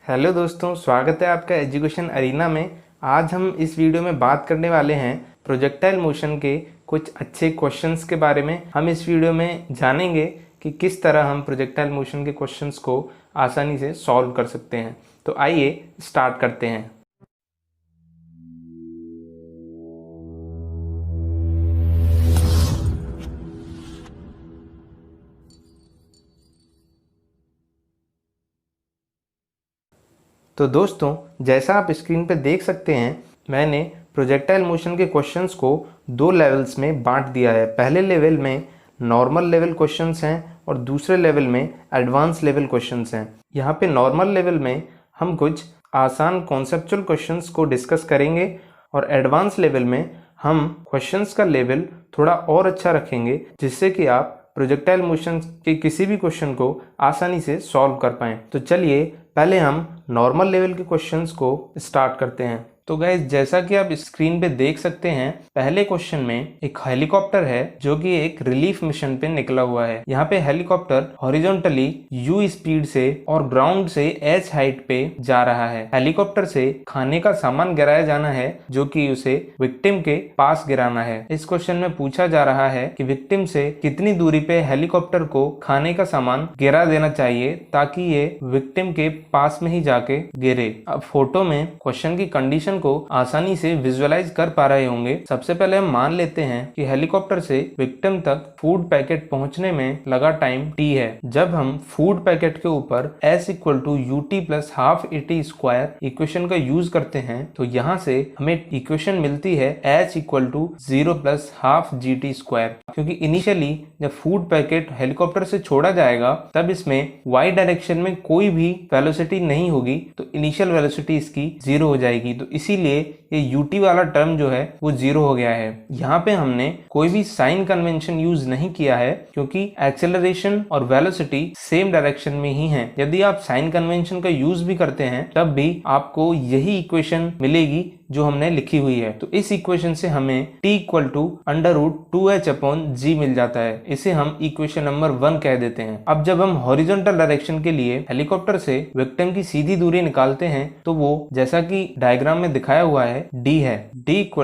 Hello दोस्तों, स्वागत है आपका एजुकेशन अरीना में। आज हम इस वीडियो में बात करने वाले हैं प्रोजेक्टाइल मोशन के कुछ अच्छे क्वेश्चंस के बारे में। हम इस वीडियो में जानेंगे कि किस तरह हम प्रोजेक्टाइल मोशन के क्वेश्चंस को आसानी से सॉल्व कर सकते हैं। तो आइए स्टार्ट करते हैं। तो दोस्तों, जैसा आप स्क्रीन पर देख सकते हैं, मैंने प्रोजेक्टाइल मोशन के क्वेश्चंस को दो लेवल्स में बांट दिया है। पहले लेवल में नॉर्मल लेवल क्वेश्चंस हैं और दूसरे लेवल में एडवांस लेवल क्वेश्चंस हैं। यहाँ पे नॉर्मल लेवल में हम कुछ आसान कॉन्सेप्चुअल क्वेश्चंस को डिस्कस करेंगे और एडवांस लेवल में हम क्वेश्चंस का लेवल थोड़ा और अच्छा रखेंगे, जिससे कि आप प्रोजेक्टाइल मोशन के किसी भी क्वेश्चन को आसानी से सॉल्व कर पाएं। तो चलिए पहले हम नॉर्मल लेवल के क्वेश्चंस को स्टार्ट करते हैं। तो गाइस, जैसा कि आप स्क्रीन पे देख सकते हैं, पहले क्वेश्चन में एक हेलीकॉप्टर है जो कि एक रिलीफ मिशन पे निकला हुआ है। यहाँ पे हेलीकॉप्टर हॉरिजॉन्टली u स्पीड से और ग्राउंड से h हाइट पे जा रहा है। हेलीकॉप्टर से खाने का सामान गिराया जाना है जो कि उसे विक्टिम के पास गिराना है। इस क्वेश्चन में पूछा जा रहा है कि विक्टिम से कितनी दूरी पे हेलीकॉप्टर को खाने का सामान गिरा देना चाहिए ताकि ये विक्टिम के पास में ही जाके गिरे। अब फोटो में क्वेश्चन की कंडीशन को आसानी से विजुअलाइज कर पा रहे होंगे। सबसे पहले हम मान लेते हैं कि हेलीकॉप्टर से विक्टिम तक फूड पैकेट पहुंचने में लगा टाइम t है। जब हम फूड पैकेट के ऊपर s = ut + ½ at square equation का यूज करते हैं तो यहाँ से हमें इक्वेशन मिलती है h = 0 + ½ gt स्क्वायर। क्योंकि इनिशियली जब फूड पैकेट हेलीकॉप्टर से छोड़ा जाएगा तब इसमें y डायरेक्शन में कोई भी वेलोसिटी नहीं होगी, तो इनिशियल वेलोसिटी इसकी 0 हो जाएगी। तो इसीलिए ये ut वाला टर्म जो है वो 0 हो गया है। यहाँ पे हमने कोई भी साइन कन्वेंशन यूज नहीं किया है क्योंकि एक्सेलरेशन और वेलोसिटी सेम डायरेक्शन में ही है। यदि आप साइन कन्वेंशन का यूज भी करते हैं तब भी आपको यही इक्वेशन मिलेगी जो हमने लिखी हुई है। तो इस इक्वेशन से हमें t = √2h/g मिल जाता है। इसे हम इक्वेशन नंबर 1 कह देते हैं। अब जब हम हॉरिजॉन्टल डायरेक्शन के लिए हेलीकॉप्टर से विक्टिम की सीधी दूरी निकालते हैं तो वो जैसा कि डायग्राम में दिखाया हुआ है d है। d =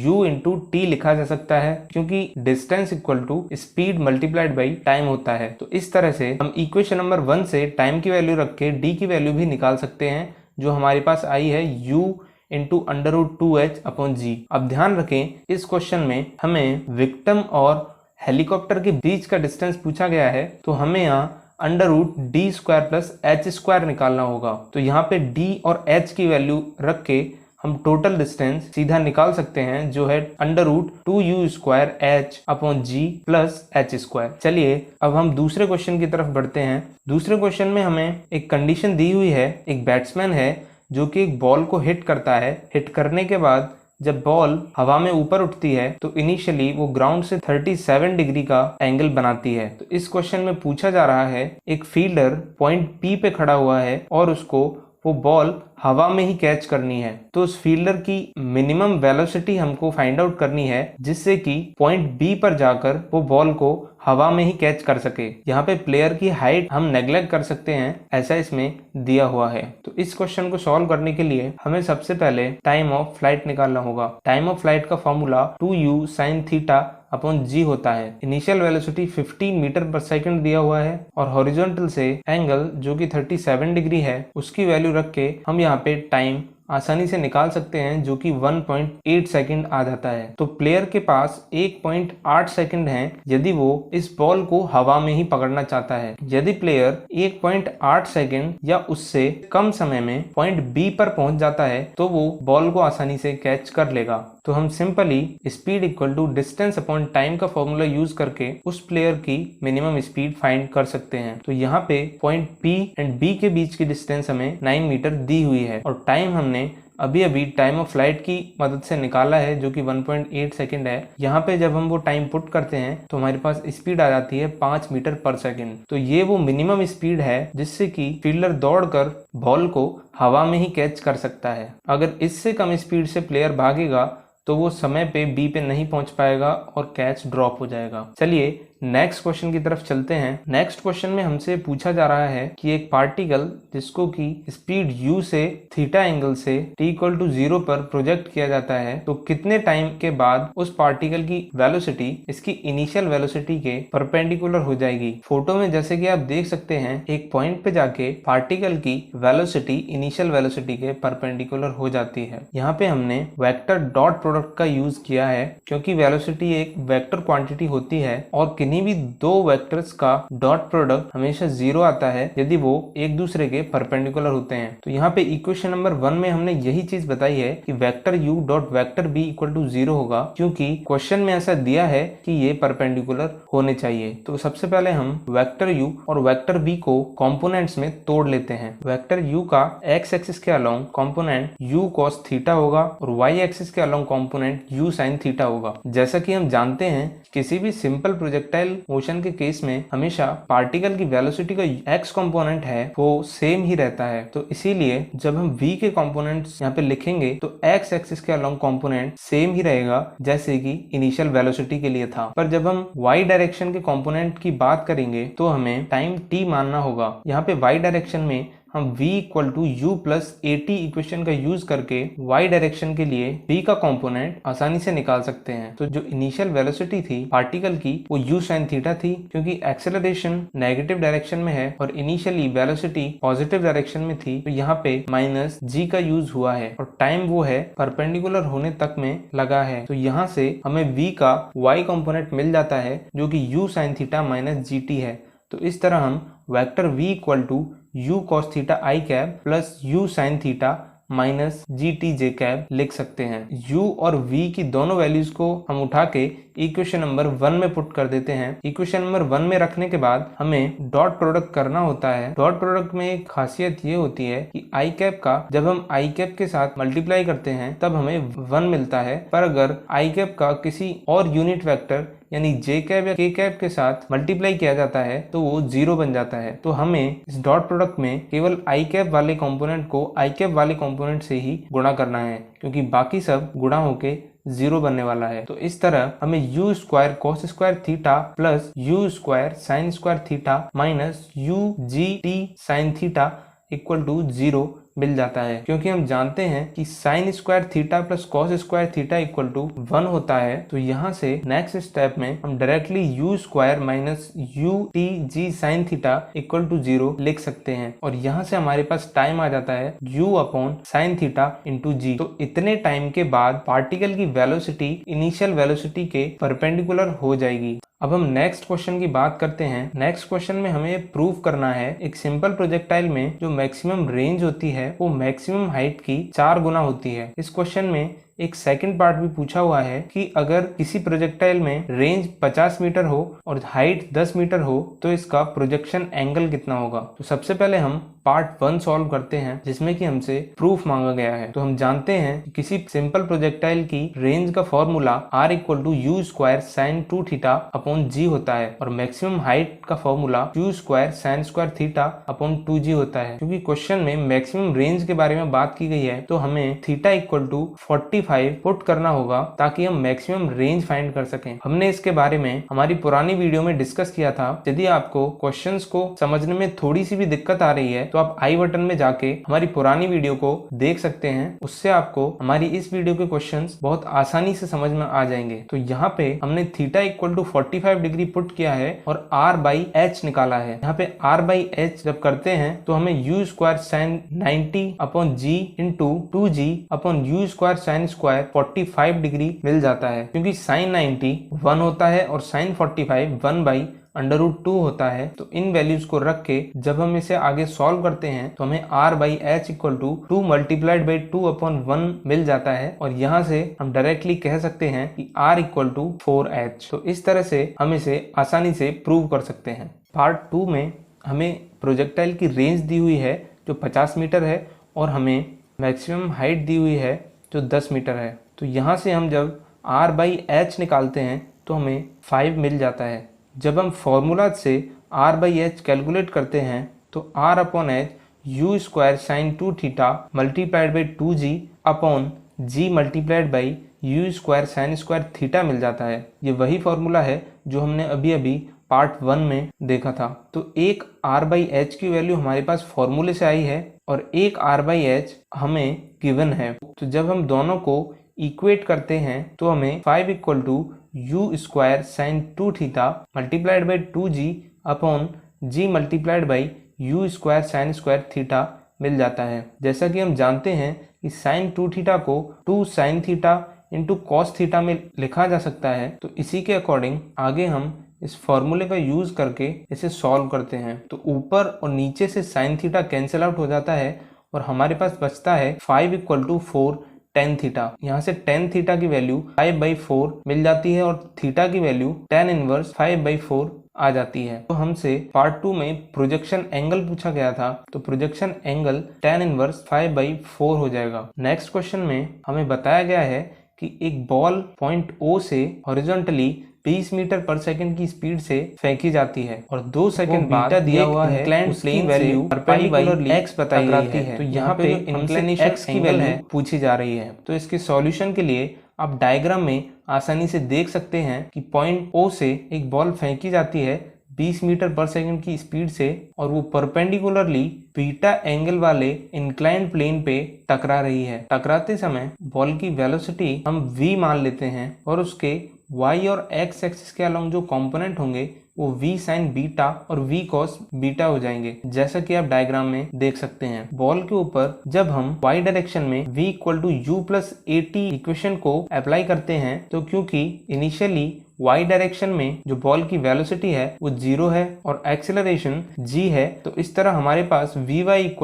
u × t लिखा जा सकता है क्योंकि distance = speed multiplied by time होता है। तो इस तरह से हम इक्वेशन नंबर 1 से टाइम की वैल्यू रख के d की वैल्यू भी निकाल सकते हैं, जो हमारे पास आई है u × √2h/g। अब ध्यान रखें, इस क्वेश्चन में हमें विक्टिम और हेलीकॉप्टर के बीच का डिस्टेंस पूछा गया है, तो हमें यहाँ √d² + h² निकालना होगा। तो यहाँ पे d और h की वैल्यू रख के हम टोटल डिस्टेंस सीधा निकाल सकते हैं, जो है √2u² h/g + h²। चलिए अब हम दूसरे क्वेश्चन की तरफ बढ़ते हैं। दूसरे क्वेश्चन में हमें एक कंडीशन दी हुई है। एक बैट्समैन है जो कि एक बॉल को हिट करता है। हिट करने के बाद जब बॉल हवा में ऊपर उठती है तो इनिशियली वो ग्राउंड से 37 डिग्री का एंगल बनाती है। तो इस क्वेश्चन में पूछा जा रहा है, एक फील्डर पॉइंट P पे खड़ा हुआ है और उसको वो बॉल हवा में ही कैच करनी है। तो उस फील्डर की मिनिमम वेलोसिटी हमको फाइंड आउट करनी है, जिससे कि पॉइंट बी पर जाकर वो बॉल को हवा में ही कैच कर सके। यहाँ पे प्लेयर की हाइट हम नेग्लेक्ट कर सकते हैं, ऐसा इसमें दिया हुआ है। तो इस क्वेश्चन को सॉल्व करने के लिए हमें सबसे पहले टाइम ऑफ फ्लाइट निकालना होगा। टाइम ऑफ फ्लाइट का फॉर्मूला 2u sin θ/g होता है। इनिशियल वेलोसिटी 15 मीटर पर सेकंड दिया हुआ है और हॉरिजॉन्टल से एंगल जो कि 37 डिग्री है उसकी वैल्यू रख के हम यहाँ पे टाइम आसानी से निकाल सकते हैं, जो कि 1.8 सेकंड आ जाता है। तो प्लेयर के पास 1.8 सेकंड है यदि वो इस बॉल को हवा में ही पकड़ना चाहता है। यदि प्लेयर 1.8 सेकंड या उससे कम समय में पॉइंट बी पर पहुंच जाता है तो वो बॉल को आसानी से कैच कर लेगा। तो हम simply speed = distance upon time का फॉर्मूला यूज करके उस प्लेयर की मिनिमम स्पीड फाइंड कर सकते हैं। तो यहाँ पे पॉइंट P एंड B के बीच की डिस्टेंस हमें 9 मीटर दी हुई है और टाइम हमने अभी टाइम ऑफ फ्लाइट की मदद से निकाला है, जो कि 1.8 सेकंड है। यहाँ पे जब हम वो टाइम पुट करते हैं तो हमारे पास स्पीड आ जाती है 5 मीटर पर सेकंड। तो ये वो मिनिमम स्पीड है जिससे कि फील्डर दौड़कर बॉल को हवा में ही कैच कर सकता है। अगर इससे कम स्पीड से प्लेयर भागेगा तो वो समय पे बी पे नहीं पहुंच पाएगा और कैच ड्रॉप हो जाएगा। चलिए नेक्स्ट क्वेश्चन की तरफ चलते हैं। नेक्स्ट क्वेश्चन में हमसे पूछा जा रहा है कि एक पार्टिकल जिसको कि स्पीड u से थीटा एंगल से t इक्वल टू 0 पर प्रोजेक्ट किया जाता है, तो कितने टाइम के बाद उस पार्टिकल की वेलोसिटी इसकी इनिशियल वेलोसिटी के परपेंडिकुलर हो जाएगी। फोटो में जैसे कि आप देख सकते हैं, एक पॉइंट पे जाके पार्टिकल की वेलोसिटी इनिशियल वेलोसिटी के परपेंडिकुलर हो जाती है। यहाँ पे हमने वेक्टर डॉट प्रोडक्ट का यूज किया है क्योंकि वेलोसिटी एक वेक्टर क्वांटिटी होती है और किन्हीं भी दो वेक्टर्स का डॉट प्रोडक्ट हमेशा 0 आता है यदि वो एक दूसरे के परपेंडिकुलर होते हैं। तो यहाँ पे इक्वेशन नंबर 1 में हमने यही चीज बताई है कि vector u dot vector b equal to 0 होगा, क्योंकि क्वेश्चन में ऐसा दिया है कि ये परपेंडिकुलर होने चाहिए। तो सबसे पहले हम वेक्टर u और वेक्टर b को कंपोनेंट्स में तोड़ लेते हैं। वेक्टर u का x एक्सिस के along component u cos theta होगा और y एक्सिस के along component u sin theta होगा। जैसा कि हम जानते हैं किसी भी सिंपल प्रोजेक्टाइल मोशन के केस में हमेशा पार्टिकल की वेलोसिटी का x कंपोनेंट है वो सेम ही रहता है। तो इसीलिए जब हम v के कंपोनेंट्स यहाँ पे लिखेंगे तो x एक्सिस के अलोंग कंपोनेंट सेम ही रहेगा जैसे कि इनिशियल वेलोसिटी के लिए था। पर जब हम y डायरेक्शन के कंपोनेंट की बात करेंगे तो हमें टाइम t मानना होगा। यहाँ पे y डायरेक्शन में हम v equal to u plus a t equation का यूज करके y डायरेक्शन के लिए v का कंपोनेंट आसानी से निकाल सकते हैं। तो जो इनिशियल वेलोसिटी थी पार्टिकल की वो u sin थीटा थी, क्योंकि एक्सेलरेशन नेगेटिव डायरेक्शन में है और इनिशियली वेलोसिटी पॉजिटिव डायरेक्शन में थी, तो यहाँ पे माइनस g का यूज हुआ है और टाइम वो है परपेंडिकुलर होने तक में लगा है। तो यहाँ से हमें v का y कंपोनेंट मिल जाता है जो कि u sin theta minus g t है। तो इस तरह हम vector v equal to u cos theta i cap plus u sin theta minus g t j cap लिख सकते हैं। u और v की दोनों वैल्यूज को हम उठा के इक्वेशन नंबर 1 में पुट कर देते हैं। इक्वेशन नंबर 1 में रखने के बाद हमें डॉट प्रोडक्ट करना होता है। डॉट प्रोडक्ट में एक खासियत ये होती है कि आई कैप का जब हम आई कैप के साथ मल्टीप्लाई करते हैं तब हमें 1 मिलता है, पर अगर आई कैप का किसी और यूनिट वेक्टर यानी जे कैप या के कैप के साथ मल्टीप्लाई किया जाता है तो वो 0 बन जाता है। तो हमें इस डॉट प्रोडक्ट में केवल आई कैप वाले कंपोनेंट को आई कैप वाले कंपोनेंट से ही गुणा करना है, क्योंकि बाकी सब गुणा होके 0 बनने वाला है। तो इस तरह हमें u square cos square theta plus u square sine square theta minus u g t sine theta equal to 0 मिल जाता है, क्योंकि हम जानते हैं कि sine square theta plus cos square theta equal to 1 होता है। तो यहाँ से नेक्स्ट स्टेप में हम directly u square minus u t g sine theta equal to 0 लिख सकते हैं और यहाँ से हमारे पास टाइम आ जाता है u upon sine theta into g. तो इतने टाइम के बाद पार्टिकल की वेलोसिटी इनिशियल वेलोसिटी के परपेंडिकुलर हो जाएगी। अब हम नेक्स्ट क्वेश्चन की बात करते हैं। नेक्स्ट क्वेश्चन में हमें प्रूव करना है एक सिंपल प्रोजेक्टाइल में जो मैक्सिमम रेंज होती है वो मैक्सिमम हाइट की 4 गुना होती है। इस क्वेश्चन में एक सेकंड पार्ट भी पूछा हुआ है कि अगर किसी प्रोजेक्टाइल में रेंज 50 मीटर हो और हाइट 10 मीटर हो तो इसका प्रोजेक्शन एंगल कितना होगा। तो सबसे पहले हम पार्ट 1 सॉल्व करते हैं जिसमें कि हमसे प्रूफ मांगा गया है। तो हम जानते हैं कि किसी सिंपल प्रोजेक्टाइल की रेंज का formula r equal to u square sine 2 theta upon g होता है और मैक्सिमम हाइट का formula q square sine square theta upon 2g होता है। क्योंकि क्वेश्चन में मैक्सिमम रेंज के बारे में बात की गई है तो हमें थीटा इक्वल टू 45 पुट करना होगा ताकि हम मैक्सिमम रेंज फाइंड कर सकें। हमने इसके बारे में हमारी पुरानी वीडियो में डिस्कस किया था। यदि आपको क्वेश्चंस को समझने में थोड़ी सी भी दिक्कत आ रही है तो आप आई बटन में जाके हमारी पुरानी वीडियो को देख सकते हैं, उससे आपको हमारी इस वीडियो के क्वेश्चंस बहुत आसानी से समझ में आ जाएंगे। तो यहाँ पे हमने theta equal to 45 degree put किया है और r बाई एच निकाला है। यहाँ पे r बाई एच जब करते हैं तो हमें u square sine 90 upon g into 2g upon u square sine square 45 degree मिल जाता है, क्योंकि साइन 90 1 होता है और साइन 45 1 बाई √2 होता है। तो इन वैल्यूज को रख के जब हम इसे आगे सॉल्व करते हैं तो हमें r by h equal to 2 multiplied by 2 upon 1 मिल जाता है और यहाँ से हम डायरेक्टली कह सकते हैं कि r इक्वल टू 4h। तो इस तरह से हम इसे आसानी से प्रूव कर सकते हैं। पार्ट 2 में हमें प्रोजेक्टाइल की रेंज दी हुई है जो 50 मीटर है और हमें मैक्सिमम हाइट दी हुई है जो 10 मीटर है। तो यहाँ से हम जब r बाई एच निकालते हैं तो हमें 5 मिल जाता है। जब हम फॉर्मूला से r बाई एच कैलकुलेट करते हैं तो r upon h u square sine 2 theta multiplied by 2g upon g multiplied by u square sine square theta मिल जाता है। ये वही फॉर्मूला है जो हमने अभी अभी पार्ट 1 में देखा था। तो एक R/H की वैल्यू हमारे पास फॉर्मूले से आई है और एक R/H हमें गिवन है। तो जब हम दोनों को इक्वेट करते हैं तो हमें 5 = u square sine 2 theta multiplied by 2g upon g multiplied by u square sine square theta मिल जाता है। जैसा कि हम जानते हैं कि साइन 2 थीटा को 2 sign theta into cos theta में लिखा जा सकता है। तो इसी के अकॉर्डिंग आगे हम इस फॉर्मूले का यूज करके इसे सॉल्व करते हैं। तो ऊपर और नीचे से साइन थीटा कैंसिल आउट हो जाता है और हमारे पास बचता है 5 = 4 tan थीटा। यहाँ से tan थीटा की वैल्यू 5/4 मिल जाती है और थीटा की वैल्यू tan इनवर्स 5/4 आ जाती है। तो हमसे पार्ट 2 में प्रोजेक्शन एंगल पूछा गया था, तो प्रोजेक्शन एंगल tan इनवर्स 5/4 हो जाएगा। नेक्स्ट क्वेश्चन में हमें बताया गया है कि एक बॉल पॉइंट O से हॉरिजॉन्टली 20 मीटर पर सेकंड की स्पीड से फेंकी जाती है और 2 सेकंड बाद दिया हुआ है प्लेन वैल्यू परपेंडिकुलरली x बताई जाती है। तो यहाँ पे इंक्लिनेशन x की वैल्यू पूछी जा रही है। तो इसके सॉल्यूशन के लिए आप डायग्राम में आसानी से देख सकते हैं कि पॉइंट O से एक बॉल फेंकी जाती है 20 मीटर पर सेकंड की स्पीड से और वो परपेंडिकुलरली बीटा एंगल वाले इंक्लाइंड प्लेन पे टकरा रही है। टकराते समय बॉल की वेलोसिटी हम v मान लेते हैं और उसके y और x एक्सिस के अलोंग जो कंपोनेंट होंगे वो v साइन बीटा और v cos बीटा हो जाएंगे, जैसा कि आप डायग्राम में देख सकते हैं। बॉल के ऊपर जब हम y डायरेक्शन में v = u + at इक्वेशन को अप्लाई करते हैं तो क्योंकि इनिशियली y डायरेक्शन में जो बॉल की वेलोसिटी है वो 0 है और एक्सेलरेशन g है, तो इस तरह हमारे पास vy =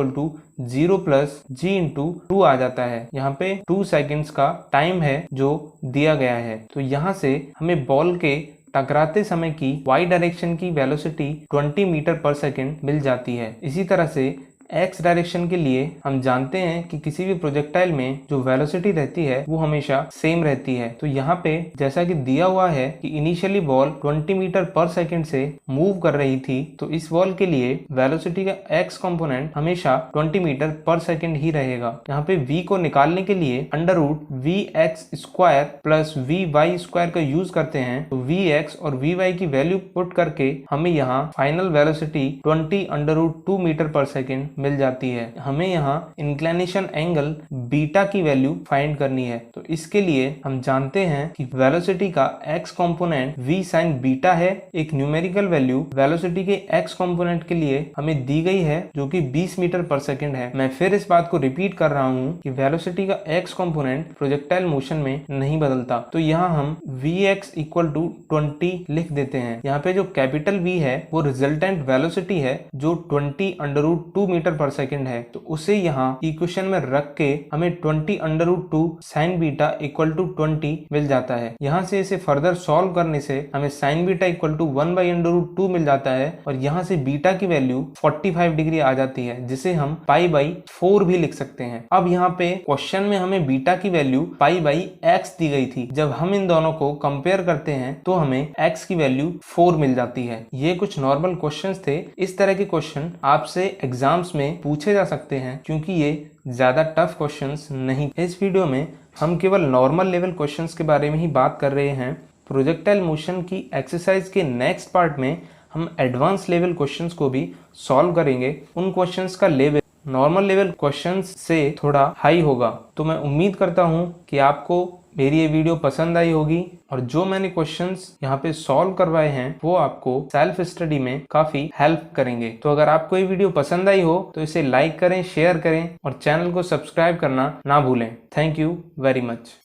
0 + g × 2 आ जाता है। यहाँ पे 2 सेकेंड्स का टाइम है जो दिया गया है। तो यहाँ से हमें बॉल के टकराते समय की y डायरेक्शन की वेलोसिटी 20 मीटर पर सेकंड मिल जाती है। इसी तरह से x डायरेक्शन के लिए हम जानते हैं कि किसी भी प्रोजेक्टाइल में जो वेलोसिटी रहती है वो हमेशा सेम रहती है। तो यहाँ पे जैसा कि दिया हुआ है कि इनिशियली बॉल 20 मीटर पर सेकंड से मूव कर रही थी, तो इस बॉल के लिए वेलोसिटी का x कंपोनेंट हमेशा 20 मीटर पर सेकंड ही रहेगा। यहाँ पे v को निकालने के लिए √vx² + vy² का यूज करते हैं। तो vx और vy की वैल्यू पुट करके हमें यहाँ फाइनल वेलोसिटी 20 √2 मीटर पर सेकंड मिल जाती है। हमें यहाँ इंक्लिनेशन एंगल बीटा की वैल्यू फाइंड करनी है। तो इसके लिए हम जानते हैं कि वेलोसिटी का x component v sign beta है। एक न्यूमेरिकल वैल्यू वेलोसिटी के x कंपोनेंट के लिए हमें दी गई है जो कि 20 मीटर पर सेकंड है। मैं फिर इस बात को रिपीट कर रहा हूँ कि वेलोसिटी का x कंपोनेंट प्रोजेक्टाइल मोशन में नहीं बदलता। तो यहाँ हम vx = 20 लिख देते हैं। यहाँ पे जो कैपिटल V है वो रिजल्टेंट वेलोसिटी है जो 20 √2 मीटर पर सेकंड है। तो उसे यहाँ इक्वेशन में रख के हमें 20 √2 साइन बीटा = 20 मिल जाता है। यहाँ से इसे फर्दर सॉल्व करने से हमें साइन बीटा = 1/√2 मिल जाता है और यहाँ से बीटा की वैल्यू 45 डिग्री आ जाती है, जिसे हम π/4 भी लिख सकते हैं। अब यहाँ पे क्वेश्चन में हमें बीटा की वैल्यू π/x दी गई थी। जब हम इन दोनों को कंपेयर करते हैं तो हमें x की वैल्यू 4 मिल जाती है। ये कुछ नॉर्मल क्वेश्चंस थे। इस तरह के क्वेश्चन आपसे एग्जाम्स में पूछे जा सकते हैं क्योंकि ये ज्यादा टफ क्वेश्चंस नहीं। इस वीडियो में हम केवल नॉर्मल लेवल क्वेश्चंस के बारे में ही बात कर रहे हैं। प्रोजेक्टाइल मोशन की एक्सरसाइज के नेक्स्ट पार्ट में हम एडवांस लेवल क्वेश्चंस को भी सॉल्व करेंगे। उन क्वेश्चंस का लेवल नॉर्मल लेवल क्वेश्चंस से थोड़ा हाई होगा। तो मैं उम्मीद करता हूं कि आपको मेरी ये वीडियो पसंद आई होगी और जो मैंने क्वेश्चंस यहाँ पे सॉल्व करवाए हैं वो आपको सेल्फ स्टडी में काफी हेल्प करेंगे। तो अगर आपको ये वीडियो पसंद आई हो तो इसे लाइक करें, शेयर करें और चैनल को सब्सक्राइब करना ना भूलें। Thank you very much.